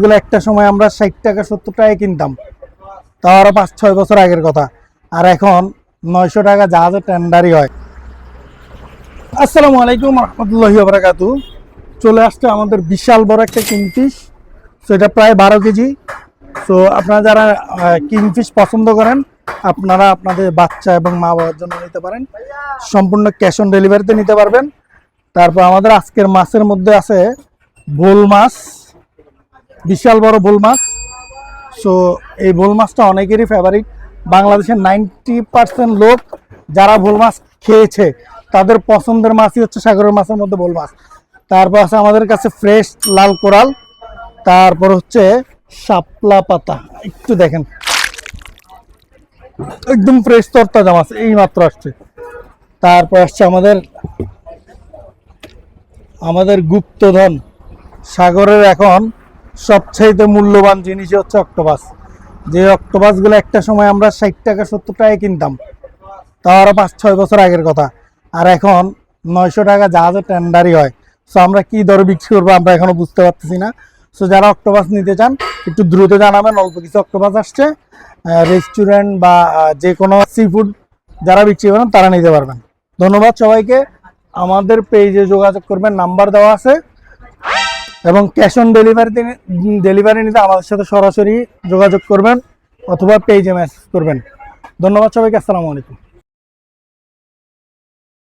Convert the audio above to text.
এগুলো একটা সময় আমরা 60 টাকা 70 টাকায় কিনতাম, তাও আরো 5-6 বছর আগের কথা। আর এখন 900 টাকা জাহাজে টেন্ডারই হয়। আসসালামু আলাইকুম রহমতুল্লাহি ওয়া বারাকাতুহু। চলে আসছে আমাদের বিশাল বড় একটা কিংফিশ। সো এটা প্রায় 12 কেজি। সো আপনারা যারা কিংফিশ পছন্দ করেন, আপনারা আপনাদের বাচ্চা এবং মা বাবার জন্য নিতে পারেন। সম্পূর্ণ ক্যাশ অন ডেলিভারিতে নিতে পারবেন। তারপর আমাদের আজকের মাছের মধ্যে আছে বোল মাছ, বিশাল বড় বোল মাছ। সো এই বোল মাছটা অনেকেরই ফেভারিট। বাংলাদেশের 90% লোক যারা বোল মাছ খেয়েছে তাদের পছন্দের মাছই হচ্ছে সাগরের মাছের মধ্যে বোল মাছ। তারপর আছে আমাদের কাছে ফ্রেশ লাল কোরাল, তারপর হচ্ছে শাপলা পাতা। একটু দেখেন, একদম ফ্রেশ তরতাজা মাছ, এই মাত্র আসছে। তারপর আসছে আমাদের গুপ্তধন, সাগরের এখন সবচাইতে মূল্যবান জিনিস হচ্ছে অক্টোপাস। যে অক্টোপাসগুলো একটা সময় আমরা 60 টাকা 70 টাকায় কিনতাম, তাও আরো 5-6 বছর আগের কথা। আর এখন 900 টাকা জাহাজে টেন্ডারই হয়। সো আমরা কি দরে বিক্রি করবো আমরা এখনো বুঝতে পারতেছি না। সো যারা অক্টোপাস নিতে চান একটু দ্রুত জানাবেন। অল্প কিছু অক্টোপাস আসছে, রেস্টুরেন্ট বা যে কোনো সি ফুড যারা বিক্রি করেন তারা নিতে পারবেন। ধন্যবাদ সবাইকে। আমাদের পেজে যোগাযোগ করবেন, নাম্বার দেওয়া আছে। এবং ক্যাশ অন ডেলিভারি নিতে আমাদের সাথে সরাসরি যোগাযোগ করবেন অথবা পেজে মেসেজ করবেন। ধন্যবাদ সবাইকে। আসসালামু আলাইকুম।